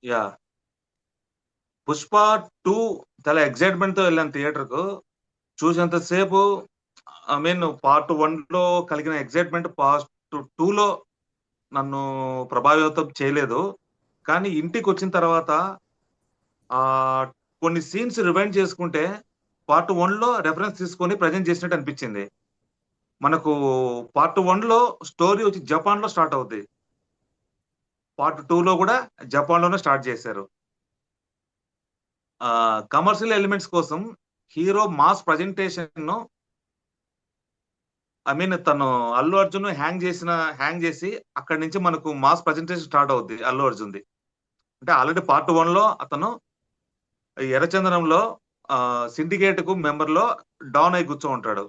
Yeah! 'Pushpa 2' చాలా ఎక్సైట్‌మెంట్‌తో వెళ్ళాను థియేటర్‌కు. చూసేంత సేపు పార్ట్ 1లో కలిగిన ఎక్సైట్‌మెంట్ పార్ట్ 2లో నన్ను ప్రభావితం చేయలేదు. కానీ ఇంటికొచ్చిన తర్వాత ఆహ్, కొన్ని సీన్స్ రివైండ్ చేసుకుంటే పార్ట్ 1లో రిఫరెన్స్ తీసుకొని ప్రెజెంట్ చేసినట్టు అనిపించింది. మనకు పార్ట్ 1లో స్టోరీ వచ్చి జపాన్‌లో స్టార్ట్ అవుద్ది. పార్ట్ 2లో గూడా జపాన్‌లోనే స్టార్ట్ చేశారు. కమర్షియల్ ఎలిమెంట్స్ కోసం హీరో మాస్ ప్రెజెంటేషన్‌ను తను 'అల్లు అర్జున్' హ్యాంగ్ జేసి అక్కడి నుంచి మనకు మాస్ ప్రెజెంటేషన్ స్టార్ట్ అవుద్ది 'అల్లు అర్జున్‌ది.' అంటే ఆల్రెడీ పార్ట్ 1లో అతను 'ఎర్రచందనంలో' సిండికేట్‌కు మెంబర్‌లో డాన్ అయి కూర్చొనుంటాడు.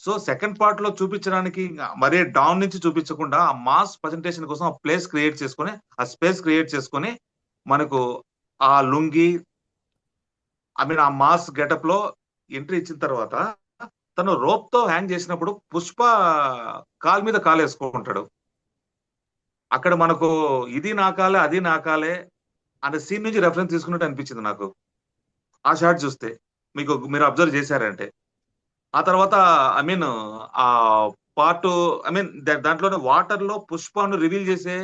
సో, సెకండ్ పార్ట్‌లో చూపించడానికి మరీ డాన్ నుంచి చూపించకుండా ఆ మాస్ ప్రెజెంటేషన్ కోసం ఆ ప్లేస్ క్రియేట్ చేసుకొని, ఆ స్పేస్ క్రియేట్ చేసుకొని మనకు ఆ లుంగీ ఆ మాస్ గెటప్‌లో ఎంట్రీ ఇచ్చిన తర్వాత తను రోప్‌తో హ్యాంగ్ చేసినప్పుడు 'పుష్ప' కాలు మీద కాలేసుకుంటాడు. అక్కడ మనకు ఇది నా కాలే, అది నా కాలే అనే సీన్ నుంచి రిఫరెన్స్ తీసుకున్నట్టు అనిపించింది నాకు. ఆ షాట్ చూస్తే. మీరు అబ్జర్వ్ చేశారంటే. ఆ తర్వాత ఐ మీన్ ఆహ్, పార్ట్ దాంట్లోనే వాటర్‌లో 'పుష్పను' రివీల్ చేసే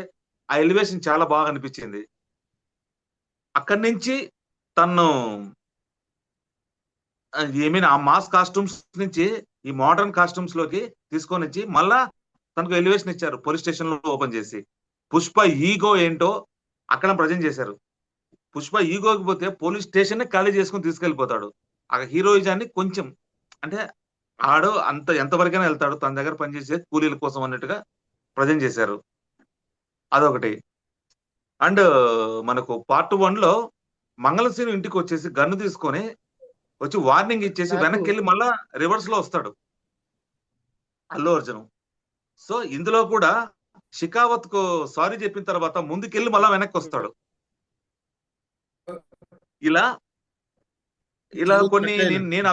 ఆ ఎలివేషన్ చాలా బాగా అనిపించింది. అక్కడి నుంచి తను ఆ మాస్ కాస్ట్యూమ్స్ నుంచి ఈ మోడర్న్ కాస్ట్యూమ్స్‌లోకి తీసుకొనొచ్చి మళ్ళా తనకు ఎలివేషన్ ఇచ్చారు పోలీస్ స్టేషన్‌లో ఓపెన్ చేసి. 'పుష్ప' ఈగో ఏంటో అక్కడ ప్రెజెంట్ చేశారు. 'పుష్ప' ఈగోకి పోతే పోలీస్ స్టేషన్‌నే ఖాళీ చేసుకొని తీసుకెళ్ళిపోతాడు. ఆ హీరోయిజాన్ని కొంచెం అంటే ఎంత వరకైనా ఎళ్తాడు. తన దగ్గర పనిచేసే కూలీల కోసం అన్నట్టుగా ప్రెజెంట్ చేశారు. అదొకటి. అండ్ మనకు పార్ట్ 1లో మంగళశ్రీను ఇంటికొచ్చేసి గన్ తీసుకొని వచ్చి వార్నింగ్ ఇచ్చేసి నాకు వెనక్కెళ్ళి మళ్ళా రివర్స్‌లో వస్తాడు అల్లు అర్జున్. సో, ఇందులో కూడా 'షికావత్‌కు' సారీ చెప్పిన తర్వాత ముందుకెళ్ళి మళ్ళా వెనక్కొస్తాడు. ఇలా, ఇలా చిన్న కొన్ని స్ట్రక్ అయినా. నేను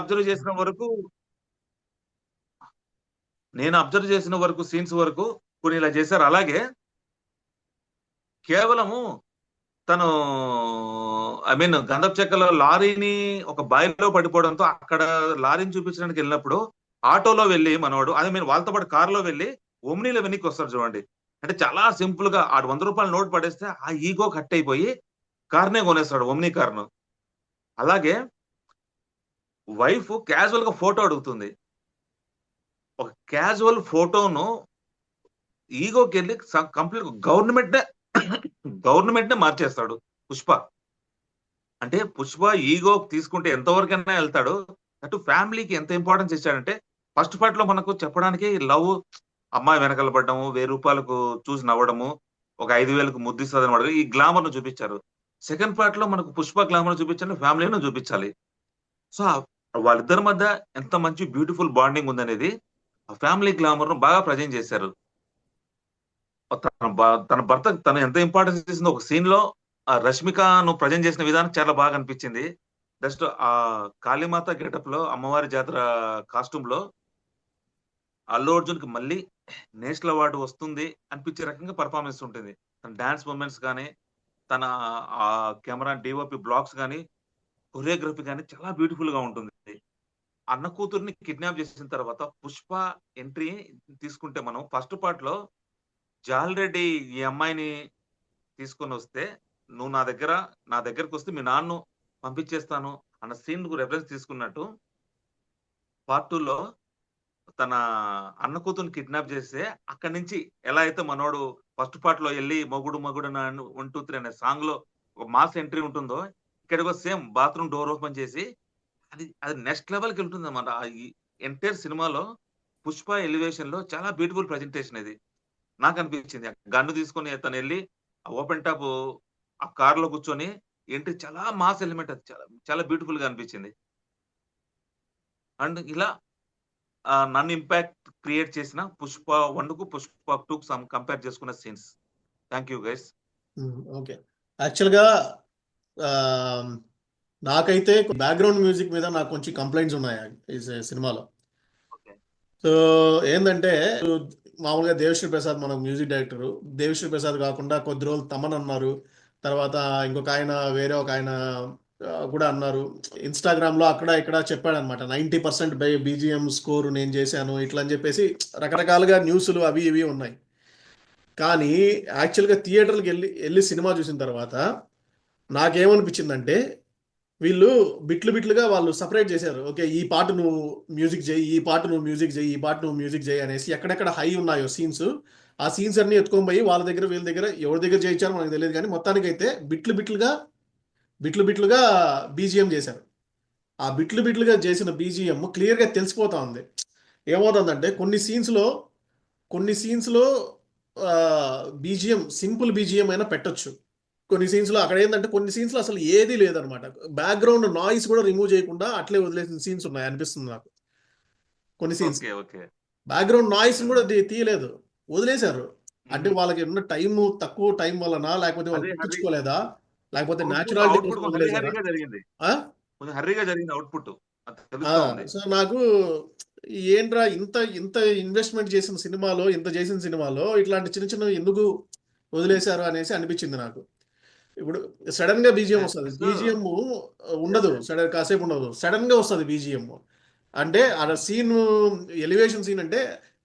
అబ్జర్వ్ చేసిన వరకు సీన్స్ వరకు కొన్ని ఇలా చేశారు. అలాగే కేవలము తను గంధపు చెక్కలో లారీని ఒక బావిలో పడిపోవడంతో అక్కడ లారీని చూపించడానికెళ్ళినప్పుడు ఆటోలో వెళ్లి మనోడు వాళ్ళతో పాటు కార్‌లో వెళ్లి ఓమ్నీలో వెనక్కొస్తాడు చూడండి. అంటే చాలా సింపుల్‌గా ఆడు రూ. 100 నోట్ పడేస్తే ఆ ఇగో హర్ట్ అయిపోయి కార్‌నే కొనేస్తాడు ఓమ్నీ కార్‌ను. అలాగే వైఫ్ క్యాజువల్‌గా ఫోటో అడుగుతుంది. ఒక క్యాజువల్ ఫోటోను ఈగోకెళ్ళి కంప్లీట్‌గా గవర్నమెంట్‌నే మార్చేస్తాడు 'పుష్ప'. అంటే 'పుష్ప' ఈగో తీసుకుంటే ఎంత వరకైనా ఎళ్తాడు. అటు ఫ్యామిలీకి ఎంత ఇంపార్టెన్స్ ఇచ్చాడంటే, ఫస్ట్ పార్ట్‌లో మనకు చెప్పడానికి అమ్మాయి వెనకాల పడ్డము, రూ. 1000కు చూసి నవ్వడము, ఒక 5000కి ముద్దిస్తదనమాట. ఈ గ్లామర్‌ను చూపిచ్చారు. సెకండ్ పార్ట్‌లో మనకు 'పుష్ప' గ్లామర్ చూపించండి, ఫ్యామిలీ‌ను చూపించాలి. సో, వాళ్ళిద్దరి మధ్య ఎంత మంచి బ్యూటిఫుల్ బాండింగ్ ఉందనేది, ఆ ఫ్యామిలీ గ్లామర్‌ను బాగా ప్రెజెంట్ చేశారు. తన భర్తకు తను ఎంత ఇంపార్టెన్స్ ఇచ్చిందో ఒక సీన్‌లో ఆ 'రష్మికను' ప్రెజెంట్ చేసిన విధానం చాలా బాగా అనిపించింది. జస్ట్ కాళీమాత గెటప్‌లో అమ్మవారి జాతర కాస్ట్యూమ్‌లో అల్లు అర్జున్‌కి మళ్ళీ నేషనల్ అవార్డ్ వస్తుంది అనిపించే రకంగా పెర్ఫార్మన్స్ ఉంటుంది. తన డాన్స్ మూవ్‌మెంట్స్ గాని, తన కెమెరా డీఓపీ బ్లాక్స్ గాని, కొరియోగ్రఫీ గాని చాలా బ్యూటిఫుల్‌గా ఉంటుంది. అన్న కూతుర్ని కిడ్నాప్ చేసిన తర్వాత 'పుష్ప' ఎంట్రీ తీసుకుంటే మనం ఫస్ట్ పార్ట్‌లో జాలిరెడ్డి ఈ అమ్మాయిని తీసుకొనొస్తే, "నువ్వు నా దగ్గరకొస్తే మీ నాన్ను పంపించేస్తాను" అన్న సీన్‌కు రిఫరెన్స్ తీసుకున్నట్టు, పార్ట్ 2లో తన అన్న కూతుర్ని కిడ్నాప్ చేస్తే, అక్కడి నుంచి ఎలా అయితే మనోడు ఫస్ట్ పార్ట్‌లో ఎళ్లి 'మొగుడు మొగుడు నా 1, 2, 3' అనే సాంగ్‌లో ఒక మాస్ ఎంట్రీ ఉంటుందో, ఇక్కడ కూడా సేమ్ బాత్రూమ్ డోర్ ఓపెన్ చేసి, అది నెక్స్ట్ లెవెల్‌కెళ్తుందన్నమాట. ఈ ఎంటైర్ సినిమాలో 'పుష్ప' ఎలివేషన్‌లో చాలా బ్యూటిఫుల్ ప్రెజెంటేషన్ ఇది. నాకనిపించింది. గన్ను తీసుకొని తనెళ్లి ఆ ఓపెన్ టాప్ ఆ కార్‌లో కూర్చొని చాలా మాస్ ఎలిమెంట్ అది. చాలా, చాలా బ్యూటిఫుల్‌గా అనిపించింది. అండ్ ఇలా నన్ను ఇంపాక్ట్ క్రియేట్ చేసిన 'పుష్ప 1'కు 'పుష్ప 2'కి కంపేర్ చేసుకున్న scenes. Thank you guys. Okay. యాక్చువల్‌గా ఆహ్, నాకైతే బ్యాక్‌గ్రౌండ్ మ్యూజిక్ మీద నాకు కొంచెం కంప్లెయింట్స్ ఉన్నాయి సినిమాలో. ఓకే. సో, ఏందంటే మామూలుగా 'దేవిశ్రీ ప్రసాద్' మనకు మ్యూజిక్ డైరెక్టరు. 'దేవిశ్రీ ప్రసాద్' కాకుండా కొద్ది రోజులు తమన్ అన్నారు. తర్వాత ఇంకొక ఆయన వేరే ఒక ఆయన కూడా అన్నారు. ఇన్స్టాగ్రామ్లో అక్కడ ఇక్కడ చెప్పాడనమాట, 90% బీజిఎం స్కోర్ నేను చేశాను ఇట్లా అని చెప్పేసి రకరకాలుగా న్యూస్లు అవి ఇవి ఉన్నాయి. కానీ యాక్చువల్గా థియేటర్కి వెళ్ళి సినిమా చూసిన తర్వాత నాకేమనిపించిందంటే, వీళ్ళు బిట్లు బిట్లుగా వాళ్ళు సపరేట్ చేశారు. ఓకే, ఈ పాట నువ్వు మ్యూజిక్ చేయి, ఈ పాట నువ్వు మ్యూజిక్ చేయి, ఈ పాట నువ్వు మ్యూజిక్ చేయి అనేసి ఎక్కడెక్కడ హై ఉన్నాయో సీన్స్, ఆ సీన్స్ అన్ని ఎత్తుకొని పోయి వాళ్ళ దగ్గర వీళ్ళ దగ్గర ఎవరి దగ్గర చేయించారో మనకు తెలియదు, కానీ మొత్తానికైతే బిట్లు బిట్లుగా బీజిఎం చేశారు. ఆ బిట్లు బిట్లుగా చేసిన బీజిఎం క్లియర్గా తెలిసిపోతా ఉంది. ఏమవుతుందంటే కొన్ని సీన్స్లో బీజిఎం సింపుల్ బీజిఎం అయినా పెట్టొచ్చు. కొన్ని సీన్స్లో అక్కడ ఏంటంటే కొన్ని సీన్స్లో అసలు ఏదీ లేదనమాట. బ్యాక్గ్రౌండ్ నాయిస్ కూడా రిమూవ్ చేయకుండా అట్లే వదిలేసిన సీన్స్ ఉన్నాయి అనిపిస్తుంది నాకు. కొన్ని scenes okay okay. Background noise కూడా తీయలేదు, వదిలేశారు. అంటే వాళ్ళకి ఉన్న తక్కువ టైం వలన, లేకపోతే వాళ్ళు అదే హరి పట్టించుకోలేదా, లేకపోతే అవుట్పుట్ న్యాచురాలిటీ కోసం అవుట్పుట్ హర్రీ వదిలేశారా? హర్రీగా జరిగింది. ఆ? కొంచెం హర్రీగా జరిగింది అవుట్పుట్, అది ఆ, తెలుస్తా ఉంది. సో నాకు ఏంట్రా ఇంత ఇంత ఇన్వెస్ట్మెంట్ చేసిన సినిమాలో ఇట్లాంటి చిన్న చిన్న ఎందుకు వదిలేశారు అనేసి అనిపించింది నాకు. ఇప్పుడు సడన్ గా బీజిఎం వస్తుంది, ఎస్ బీజిఎం ఎస్ ఉండదు, సడన్ కాసేపు ఉండదు, సడన్ గా వస్తుంది బీజిఎం. అంటే ఆ సీన్, ఎలివేషన్ సీన్ అంటే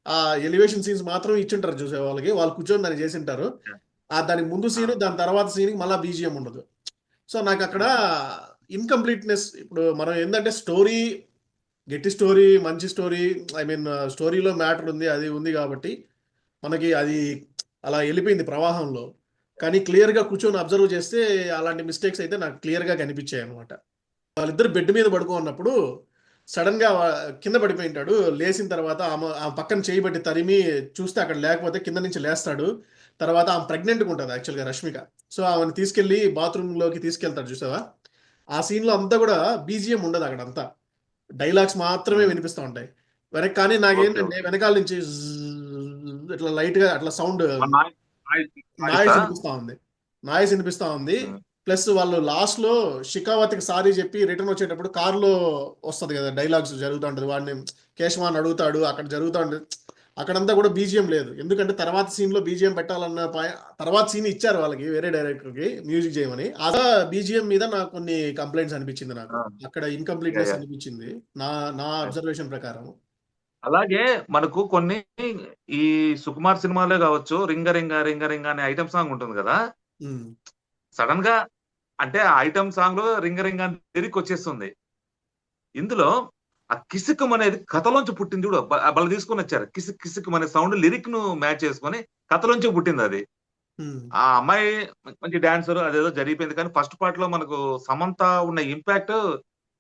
ఆ ఎలివేషన్ సీన్స్ మాత్రం ఇచ్చింటారు చూసే వాళ్ళకి, వాళ్ళు కూర్చొని దాన్ని చేసింటారు. దానికి ముందు సీన్ దాని తర్వాత సీన్ మళ్ళీ బీజిఎం ఉండదు. సో నాకు అక్కడ ఇన్కంప్లీట్నెస్. ఇప్పుడు మనం ఏంటంటే గట్టి స్టోరీ, మంచి స్టోరీ, ఐ మీన్ స్టోరీలో మ్యాటర్ ఉంది, అది ఉంది కాబట్టి మనకి అది అలా వెళ్ళిపోయింది ప్రవాహంలో. కానీ క్లియర్గా కూర్చొని అబ్జర్వ్ చేస్తే అలాంటి మిస్టేక్స్ అయితే నాకు క్లియర్గా కనిపించాయి అనమాట. వాళ్ళిద్దరు బెడ్ మీద పడుకున్నప్పుడు సడన్గా కింద పడిపోయి ఉంటాడు, లేచిన తర్వాత ఆ పక్కన చేయబట్టి తరిమి చూస్తే అక్కడ లేకపోతే కింద నుంచి లేస్తాడు. తర్వాత ఆమె ప్రెగ్నెంట్గా ఉంటుంది యాక్చువల్గా, రష్మిక. సో ఆమెను తీసుకెళ్ళి బాత్రూంలోకి తీసుకెళ్తాడు చూసావా. ఆ సీన్లో అంతా కూడా బీజిఎం ఉండదు, అక్కడ అంతా డైలాగ్స్ మాత్రమే వినిపిస్తూ ఉంటాయి కానీ ఓకే నాకేంటంటే ఓకే. వెనకాల నుంచి zzz ఇట్లా లైట్గా అట్లా సౌండ్, నాయిసా? నాయిస్ వినిపిస్తా ఉంది. ప్లస్ వాళ్ళు లాస్ట్ లో షికావతికి సారీ చెప్పి రిటర్న్ వచ్చేటప్పుడు కారులో వస్తుంది కదా, డైలాగ్స్ జరుగుతూ ఉంటుంది, వాడిని కేశవాన్ అడుగుతాడు, అక్కడ జరుగుతూ ఉంటుంది. అక్కడంతా కూడా బీజిఎం లేదు, ఎందుకంటే తర్వాత సీన్ లో బీజిఎం పెట్టాలన్న తర్వాత సీన్ ఇచ్చారు వాళ్ళకి, వేరే డైరెక్టర్ కి మ్యూజిక్ చేయమని. అలా బీజిఎం మీద నాకు కొన్ని కంప్లైంట్స్ అనిపించింది, నాకు అక్కడ ఇన్కంప్లీట్నెస్ అనిపించింది నా అబ్జర్వేషన్ ప్రకారం. అలాగే మనకు కొన్ని ఈ సుకుమార్ సినిమాలే కావచ్చు, రింగ రింగ రింగ రింగ అనే ఐటమ్ సాంగ్ ఉంటుంది కదా, ఉమ్, సడన్ గా అంటే ఆ ఐటమ్ సాంగ్ లో రింగ రింగ అని లిరిక్ వచ్చేస్తుంది. ఇందులో ఆ కిసుకం అనేది కథలోంచి పుట్టింది చూడు, వాళ్ళు తీసుకొని వచ్చారు. కిసుక్ కిసుకం అనే సౌండ్ లిరిక్ ను మ్యాచ్ చేసుకొని కథలోంచి పుట్టింది అది. ఉమ్, ఆ అమ్మాయి మంచి డాన్సర్, అదేదో జరిగిపోయింది. కానీ ఫస్ట్ పార్ట్ లో మనకు సమంత ఉన్న ఇంపాక్ట్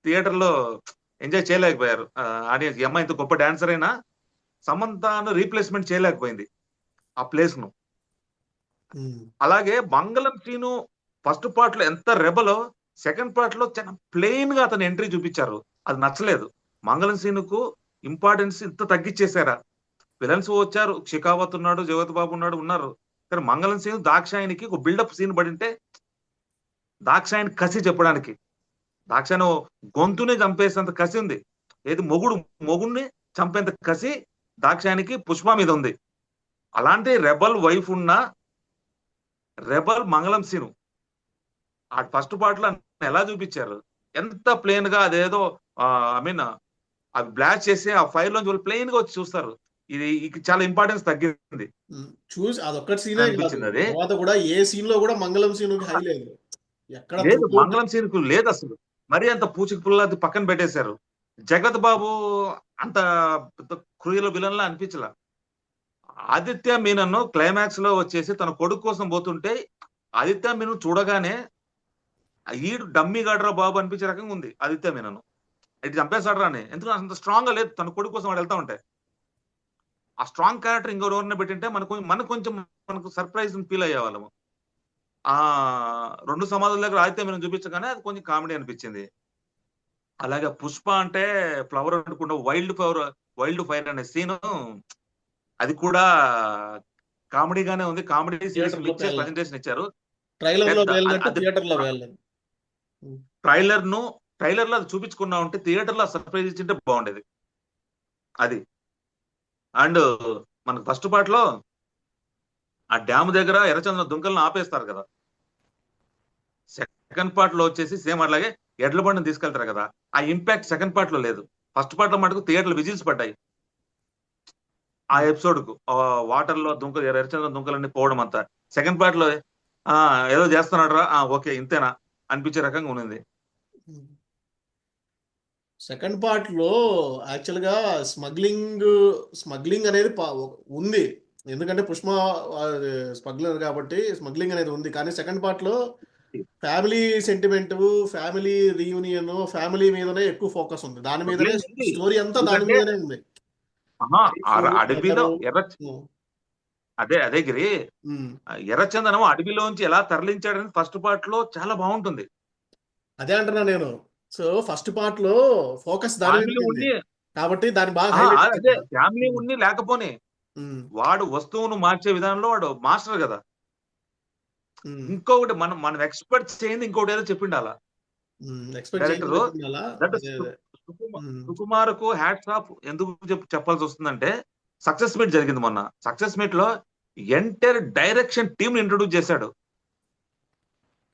థియేటర్ లో ఎంజాయ్ చేయలేకపోయారు ఆడియన్స్. ఈ అమ్మాయి ఇంత గొప్ప డాన్సర్ అయినా సమంతను రీప్లేస్మెంట్ చేయలేకపోయింది ఆ ప్లేస్ ను. ఉమ్, అలాగే మంగళం సీను ఫస్ట్ పార్ట్ లో ఎంత రెబలో, సెకండ్ పార్ట్ లో చాలా ప్లెయిన్ గా అతను ఎంట్రీ చూపించారు, అది నచ్చలేదు. మంగళం సీనుకు ఇంపార్టెన్స్ ఇంత తగ్గించేశారా. విలన్స్ వచ్చారు, షికావత్ ఉన్నాడు, జగత్ బాబు ఉన్నారు. కానీ మంగళం సీన్ దాక్షాయనికి ఒక బిల్డప్ సీన్ పడింటే, దాక్షాయని కసి చెప్పడానికి, దాక్షాయని గొంతునే చంపేసేంత కసి ఉంది. ఏది మొగుడిని చంపేంత కసి దాక్షాయనికి పుష్ప మీద ఉంది. అలాంటి రెబల్ వైఫ్ ఉన్న రెబల్ మంగళం సీను ఆ ఫస్ట్ పార్ట్ లో ఎలా చూపించారు, ఎంత ప్లెయిన్ గా. అదేదో ఐ మీన్ అవి బ్లాస్ట్ చేసి ఆ ఫైర్ లోంచి వాళ్ళు ప్లెయిన్ గా వచ్చి చూస్తారు. ఇది చాలా ఇంపార్టెన్స్ తగ్గింది చూసి అదొక్కటి సీనే కాదు, అనిపించింది. అది తర్వాత కూడా ఏ సీన్ లో కూడా మంగళం సీనుకి హై లేదు, ఎక్కడ లేదు, త్రూఅవుట్. మంగళం సీన్ కు లేదు అసలు. మరి అంత పూచిక పుల్లది పక్కన పెట్టేశారు. జగత్ బాబు అంత క్రూయల విలన్ లా అనిపించలా. ఆదిత్య మీనన్ క్లైమాక్స్ లో వచ్చేసి తన కొడుకు కోసం పోతుంటే, ఆదిత్య మీనన్ చూడగానే ఈడు డమ్మీ గాడ్రా బాబు అనిపించే రకంగా ఉంది ఆదిత్య మీనన్. ఇటు చంపేశాడ్రా అని, ఎందుకంటే అంత స్ట్రాంగ్ గా లేదు. తన కొడుకు కోసం వాడు వెళ్తా ఉంటే ఆ స్ట్రాంగ్ క్యారెక్టర్ ఇంకెవరిని పెట్టింటే మనకు కొంచెం మనకు సర్ప్రైజ్ ఫీల్ అయ్యే వాళ్ళము. ఆ 2 సమాధుల దగ్గర ఆదిత్య మీనన్ చూపించగానే అది కొంచెం కామెడీ అనిపించింది. అలాగే పుష్ప అంటే ఫ్లవర్ అనుకుంటా, వైల్డ్ ఫైర్ అనే సీన్, అది కూడా కామెడీగానే ఉంది. కామెడీ సీరియస్ థియేటర్ లో మిక్స్ చేసి పేర్లేదు, ప్రజెంటేషన్ ఇచ్చారు. ట్రైలర్ లో పెద్ద పేలినట్టు అది థియేటర్ లో పేర్లేదు. ట్రైలర్ లో అది చూపించుకున్నా ఉంటే థియేటర్ లో సర్ప్రైజ్ ఇచ్చింటే బాగుండేది అది. అండ్ మనకు ఫస్ట్ పార్ట్ లో ఆ డ్యామ్ దగ్గర ఎర్రచంద్ర దుంకలను ఆపేస్తారు కదా, సెకండ్ పార్ట్ లో వచ్చేసి సేమ్ అట్లాగే ఎడ్ల బండిని తీసుకెళ్తారు కదా, ఆ ఇంపాక్ట్ సెకండ్ పార్ట్ లో లేదు. ఫస్ట్ పార్ట్ లో మటుకు థియేటర్లు విజిల్స్ పడ్డాయి ఆ ఎపిసోడ్ కు. వాటర్ లో దుంకలు ఎర్రచంద్ర దుంకలన్నీ పోవడం అంతా. సెకండ్ పార్ట్ లో ఏదో చేస్తున్నాడు రా, ఓకే ఇంతేనా అనిపించే రకంగా ఉన్నది. సెకండ్ పార్ట్ లో యాక్చువల్గా స్మగ్లింగ్ అనేది ఉంది. ఎందుకంటే పుష్ప స్మగ్లర్ కాబట్టి స్మగ్లింగ్ అనేది ఉంది. కానీ సెకండ్ పార్ట్ లో family sentiment, family reunion, family మీదనే ఎక్కువ ఫోకస్ ఉంది. దాని మీదనే స్మగ్లింగ్ ఉంది. స్టోరీ అంతా దాని ఎందుకంటే మీదనే ఉంది. అడవిలో అదే గిరి, ఉమ్. ఎర్రచందనం అడవిలోంచి ఎలా తరలించాడని ఫస్ట్ పార్ట్ లో చాలా బాగుంటుంది. అదే అంటున్నా నేను. సో ఫస్ట్ పార్ట్ లో ఫోకస్ దాని మీద ఫ్యామిలీ ఉంది ఉండి, కాబట్టి దాన్ని బాగా హైలైట్ అదే చేశారు. ఫ్యామిలీ ఉండి లేకపోని వాడు వస్తువును మార్చే విధానంలో వాడు మాస్టర్ కదా. ఇంకొకటి మనం ఎక్స్పెక్ట్ చేయండి, ఇంకోటి ఏదో చెప్పిండు అలా ఎక్స్పెక్ట్ డైరెక్టర్. చేయాలి. దట్ అదే అదే. సుకుమార్కు హ్యాట్స్ ఆఫ్. ఎందుకు చెప్పాల్సి వస్తుందంటే, సక్సెస్ మీట్ జరిగింది మొన్న. సక్సెస్ మీట్ లో ఎంటైర్ డైరెక్షన్ టీమ్ ఇంట్రొడ్యూస్ చేశాడు.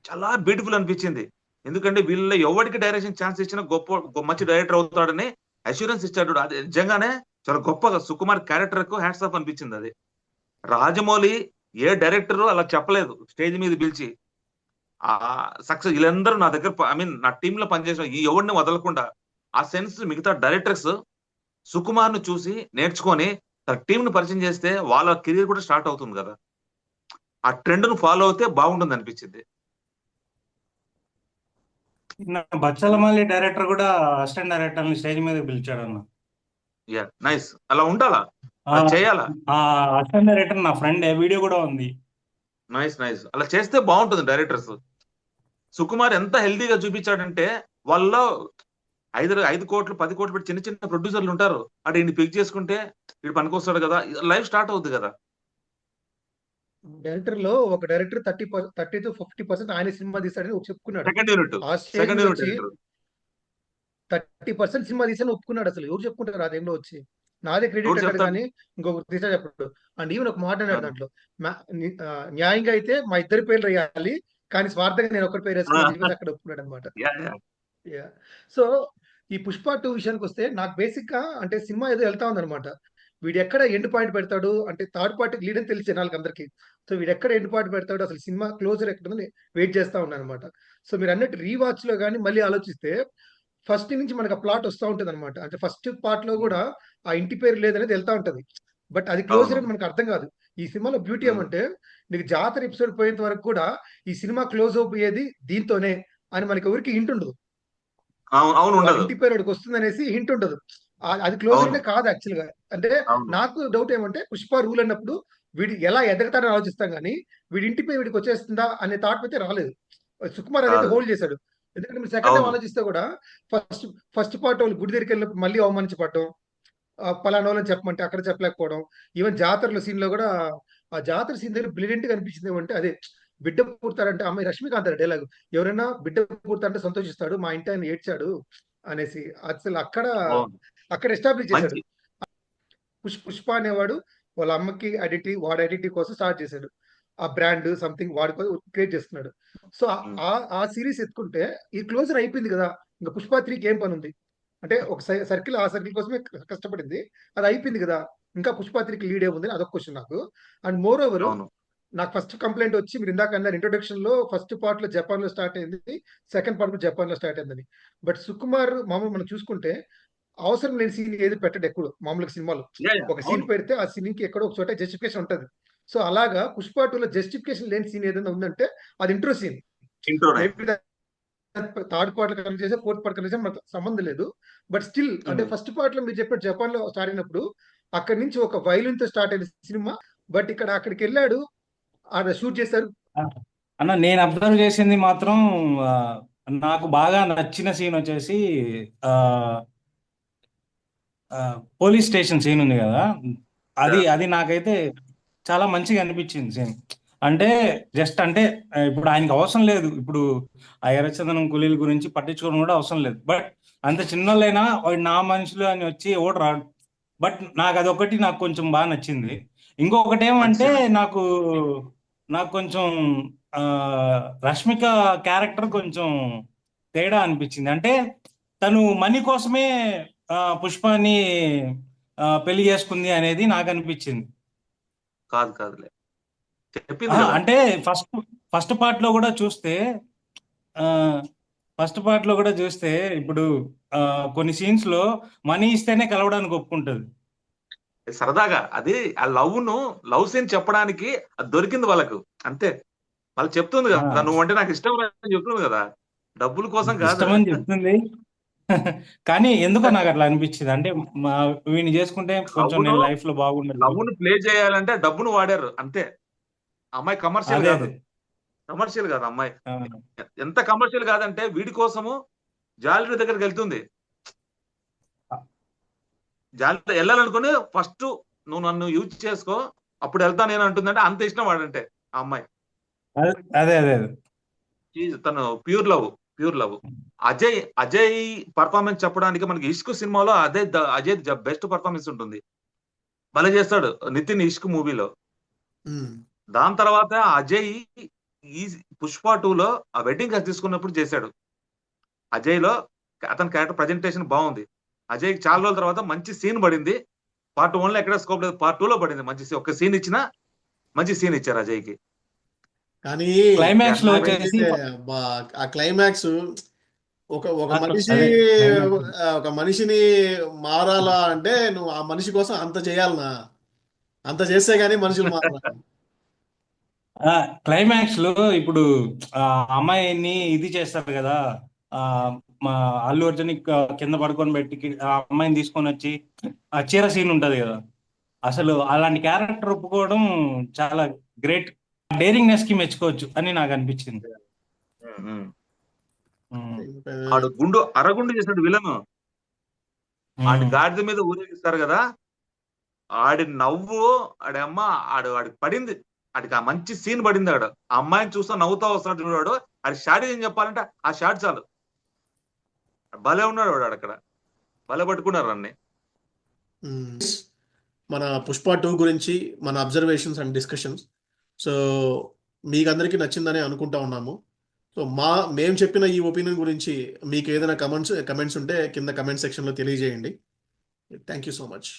చాలా బ్యూటిఫుల్ అనిపించింది. ఎందుకంటే వీళ్ళలో ఎవరికి డైరెక్షన్ ఛాన్స్ ఇచ్చినా మంచి డైరెక్టర్ అవుతాడని అష్యూరెన్స్ ఇచ్చాడు. అది నిజంగానే చాలా గొప్పగా సుకుమార్ క్యారెక్టర్ కు హ్యాట్స్ ఆఫ్ అనిపించింది. అది రాజమౌళి ఏ డైరెక్టర్ అలా చెప్పలేదు స్టేజ్ మీద పిలిచి. ఆ సక్సెస్ వీళ్ళందరూ నా దగ్గర నా టీమ్ లో పనిచేసిన ఈ ఎవరిని వదలకుండా ఆ సెన్స్ మిగతా డైరెక్టర్స్ సుకుమార్ ను చూసి నేర్చుకొని తన టీం ను పరిచయం చేస్తే వాళ్ళ కెరీర్ కూడా స్టార్ట్ అవుతుంది కదా. ఆ ట్రెండ్ ను ఫాలో అవుతే బాగుంటుంది అనిపించింది. బచ్చలమల్లి డైరెక్టర్ కూడా అసిస్టెంట్ డైరెక్టర్ ని స్టేజ్ మీద పిలిచాడు అన్న. నైస్. అలా ఉండాలా, చేయాలా. అసిస్టెంట్ డైరెక్టర్ నా ఫ్రెండ్, వీడియో కూడా ఉంది. నైస్. అలా చేస్తే బాగుంటుంది డైరెక్టర్స్. సుకుమార్ ఎంత హెల్దీగా చూపించాడంటే, వాళ్ళలో 5 కోట్లు 10 కోట్లు పెట్టి చిన్న చిన్న ప్రొడ్యూసర్లు ఉంటారు. అంటే ఈయన పిక్ చేసుకుంటే వీడు పనికొస్తాడు కదా, లైఫ్ స్టార్ట్ అవుతుంది కదా. డైరెక్టర్ లో ఒక డైరెక్టర్ 30 to 50% ఆయన సినిమా తీస్తాడని చెప్పుకున్నాడు. సెకండ్ యూనిట్ ఆ స్టేజ్ మీద వచ్చి డైరెక్టర్ 30% సినిమా తీసాను ఒప్పుకున్నాడు. అసలు ఎవరు చెప్పుకుంటారు ఆ టైంలో వచ్చి? నాదే క్రెడిట్ ఎవరు అంటాడు చెప్తారు? కానీ ఇంకొకరు తీసా చెప్పడు. అండ్ ఈవెన్ ఒక మాట అన్నాడు దాంట్లో, న్యాయంగా అయితే మా ఇద్దరి పేర్లు వేయాలి, కానీ స్వార్థంగా నేను ఒకరి పేరు వేసుకుని చెప్పేసి అక్కడ ఒప్పుకున్నాడు అనమాట. సో ఈ పుష్ప 2 విషయానికి వస్తే, నాకు బేసిక్ గా అంటే సినిమా ఏదో వెళ్తా ఉందన్నమాట. వీడు ఎక్కడ ఎండ్ పాయింట్ పెడతాడు అంటే, థర్డ్ పార్టీకి లీడ్ అని తెలిసి జనాలకి అందరికి. సో వీడు ఎక్కడ ఎండ్ పాయింట్ పెడతాడు, అసలు సినిమా క్లోజర్ ఎక్కడ ఉందని వెయిట్ చేస్తా ఉన్నాను అనమాట. సో మీరు అన్నట్టు రీవాచ్ లో కానీ మళ్ళీ ఆలోచిస్తే ఫస్ట్ నుంచి మనకు ఆ ప్లాట్ వస్తూ ఉంటుంది అనమాట. అంటే ఫస్ట్ పార్ట్ లో కూడా ఆ ఇంటి పేరు లేదనేది వెళ్తా ఉంటది, బట్ అది క్లోజర్ అని మనకు అర్థం కాదు. ఈ సినిమాలో బ్యూటీ ఏమంటే, నీకు జాతర ఎపిసోడ్ పోయేంత వరకు కూడా ఈ సినిమా క్లోజ్ అయిపోయేది దీంతోనే అని మనకి ఎవరికి హింట్ ఉండదు. ఇంటి పేరు వాడికి వస్తుంది అనేసి హింట్ ఉండదు. అది క్లోజ్ అంటే కాదు యాక్చువల్ గా. అంటే నాకు డౌట్ ఏమంటే, పుష్ప రూల్ అన్నప్పుడు వీడు ఎలా ఎదగతాడని ఆలోచిస్తాం కానీ వీడి ఇంటి పేరు వీడికి వచ్చేస్తుందా అనే థాట్ అయితే రాలేదు. సుకుమార్ అదైతే హోల్డ్ చేశాడు. ఎందుకంటే మీరు సెకండ్ టైం ఆలోచిస్తే కూడా ఫస్ట్ పార్ట్ వాళ్ళు గుడి దగ్గరికి వెళ్ళినప్పుడు మళ్ళీ అవమానించబడటం, పలానా వాళ్ళని చెప్పమంటే అక్కడ చెప్పలేకపోవడం, ఈవెన్ జాతరలో సీన్ లో కూడా ఆ జాతర సీన్ దగ్గర బ్రిలియంట్ గా అనిపించింది ఏమంటే, అదే బిడ్డ పుడతారంటే అమ్మాయి రష్మికాంత్ డైలాగ్, ఎవరైనా బిడ్డ పుడతారంటే సంతోషిస్తాడు, మా ఇంటి ఆయన ఏడ్చాడు అనేసి. అసలు అక్కడ ఎస్టాబ్లిష్ చేశాడు. పుష్ప అనేవాడు వాళ్ళ అమ్మకి ఐడెంటిటీ, వాడి ఐడెంటిటీ కోసం స్టార్ట్ చేశాడు. ఆ బ్రాండ్ సంథింగ్ వాడి కోసం క్రియేట్ చేస్తున్నాడు. సో ఆ సిరీస్ ఎత్తుకుంటే ఈ క్లోజర్ అయిపోయింది కదా, ఇంకా పుష్ప 3కి ఏం పని ఉంది అంటే, ఒక సర్కిల్ ఆ సర్కిల్ కోసమే కష్టపడింది, అది అయిపోయింది కదా, ఇంకా పుష్ప 3కి లీడ్ ఏముంది అదొక క్వశ్చన్ నాకు. అండ్ మోర్ ఓవర్ నాకు ఫస్ట్ కంప్లైంట్ వచ్చి, మీరు ఇందాక అన్నారు ఇంట్రొడక్షన్ లో ఫస్ట్ పార్ట్ లో జపాన్ లో స్టార్ట్ అయింది, సెకండ్ పార్ట్ లో జపాన్ లో స్టార్ట్ అయిందని. బట్ సుకుమార్ మామూలు మనం చూసుకుంటే అవసరం లేని సీన్ ఏది పెట్టడు ఎక్కువ. మామూలుగా సినిమాలో ఒక సీన్ పెడితే ఆ సీన్ కి ఎక్కడో ఒక చోట జస్టిఫికేషన్ ఉంటది. సో అలాగా పుష్ప 2లో జస్టిఫికేషన్ లేని సీన్ ఏదైనా ఉందంటే అది intro scene. Third part connect చేసే, ఫోర్త్ పార్ట్ కనెక్ట్ చేసే మనకు సంబంధం లేదు. బట్ స్టిల్ అంటే ఫస్ట్ పార్ట్ లో మీరు చెప్పిన జపాన్ లో స్టార్ట్ అయినప్పుడు అక్కడి నుంచి ఒక వైలిన్ తో స్టార్ట్ అయిన సినిమా, బట్ అక్కడికి వెళ్ళాడు, ఆడ షూట్ చేశారు. అన్న నేను అబ్జర్వ్ చేసింది మాత్రం, నాకు బాగా నచ్చిన సీన్ వచ్చేసి పోలీస్ స్టేషన్ సీన్ ఉంది కదా, అది నాకైతే చాలా మంచిగా అనిపించింది సీన్. అంటే జస్ట్ అంటే ఇప్పుడు ఆయనకి అవసరం లేదు, ఇప్పుడు ఆ ఎర్రచందనం కూలీల గురించి పట్టించుకోవడం కూడా అవసరం లేదు. బట్ అంత చిన్నోళ్ళైనా వాడు నా మనుషులు అని వచ్చి ఎవడు రాడు. బట్ నాకు అదొకటి నాకు కొంచెం బాగా నచ్చింది. ఇంకొకటి ఏమంటే, నాకు కొంచెం ఆ, రష్మిక క్యారెక్టర్ కొంచెం తేడా అనిపించింది. అంటే తను మనీ కోసమే పుష్పాని పెళ్లి చేసుకుంది అనేది నాకు అనిపించింది. కాదు కాదులే, చెప్పింది కదా. అంటే ఫస్ట్ ఫస్ట్ పార్ట్ లో కూడా చూస్తే ఆ ఫస్ట్ పార్ట్ లో కూడా చూస్తే ఇప్పుడు ఆ, కొన్ని సీన్స్ లో మనీ ఇస్తేనే కలవడానికి ఒప్పుకుంటది. సరదాగా అది ఆ లవ్ సీన్ చెప్పడానికి అది దొరికింది వాళ్ళకు, అంతే. వాళ్ళు చెప్తుంది ఆ, కదా, నువ్వు అంటే నాకు ఇష్టం అని చెప్తుంది కదా, డబ్బుల కోసం కాదు. ఇష్టమని చెప్తుంది. కానీ ఎందుకో నాకు అట్లా అనిపించింది. అంటే మా వీడిని చేసుకుంటే కొంచెం లవ్ను నేను లైఫ్ లో బాగుండదు. లవ్ను ప్లే చేయాలంటే డబ్బును వాడారు అంతే. అమ్మాయి కమర్షియల్ అదే కాదు, అదే కమర్షియల్ కాదు అమ్మాయి. ఆ, ఎంత కమర్షియల్ కాదంటే వీడి కోసము జాలరీ దగ్గరికి వెళ్తుంది. జాలరీ వెళ్ళాలనుకుని ఫస్ట్ నువ్వు నన్ను యూజ్ చేసుకో, అప్పుడు వెళ్తా నేను అంటుందంటే అంత ఇష్టం వాడంటే ఆ అమ్మాయి. అదే అదే అదే అదే. తను pure love, pure love. Ajay performance చెప్పడానికి మనకి ఇష్క్ సినిమాలో అజయ్ బెస్ట్ పర్ఫార్మెన్స్ ఉంటుంది, భలే చేస్తాడు నితిన్ ఇష్క్ మూవీలో. ఉమ్. దాని తర్వాత అజయ్ ఈ పుష్ప 2 లో ఆ వెడ్డింగ్ డ్రెస్ తీసుకున్నప్పుడు చేశాడు. అజయ్ లో అతని క్యారెక్టర్ ప్రజెంటేషన్ బాగుంది. అజయ్ చాలా రోజుల తర్వాత మంచి సీన్ పడింది. పార్ట్ 1 లో ఎక్కడ స్కోప్ లేదు, పార్ట్ 2 లో పడింది మంచి సీన్. ఒక సీన్ ఇచ్చినా మంచి సీన్ ఇచ్చారు అజయ్ కి. కానీ క్లైమాక్స్ లో నాకైతే వచ్చేసి అబ్బా, ఆ క్లైమాక్స్ ఒక ఒక మనిషి అదే క్లైమాక్స్ ఒక మనిషిని మారాలా అంటే నువ్వు ఆ మనిషి కోసం అంత చేయాలనా? అంత చేస్తే గానీ మనుషులు మారరా? క్లైమాక్స్ లో ఇప్పుడు ఆ అమ్మాయిని ఇది చేస్తారు కదా. ఆ మా అల్లు అర్జున్ కింద పడుకొని పెట్టి ఆ అమ్మాయిని తీసుకొని వచ్చి ఆ చీర సీన్ ఉంటది కదా. అసలు అలాంటి క్యారెక్టర్ ఒప్పుకోవడం చాలా గ్రేట్. డేరింగ్నెస్ కి మెచ్చుకోవచ్చు అని నాకు అనిపించింది. ఉమ్, ఆడు అరగుండు చేసినట్టు విలను, ఆడి ఉమ్. గాడిద మీద ఊరేగిస్తారు కదా, ఆడి నవ్వు, ఆడికి పడింది. ఆడికి ఆ మంచి సీన్ పడింది. ఆడు ఆ అమ్మాయిని చూస్తా నవ్వుతా వస్తాడు చూడాడు. ఆడి షాట్ ఏం చెప్పాలంటే ఆ షాట్ చాలు, భలే ఉన్నాడు వాడు అక్కడ, భలే పట్టుకున్నారు అన్ని. ఉమ్. మన పుష్ప 2 గురించి మన అబ్జర్వేషన్స్ అండ్ డిస్కషన్స్. సో మీకు అందరికీ నచ్చిందని అనుకుంటా ఉన్నాము. సో మేము చెప్పిన ఈ ఒపీనియన్ గురించి మీకు ఏదైనా కమెంట్స్ ఉంటే కింద కమెంట్ సెక్షన్లో తెలియజేయండి. Thank you so much.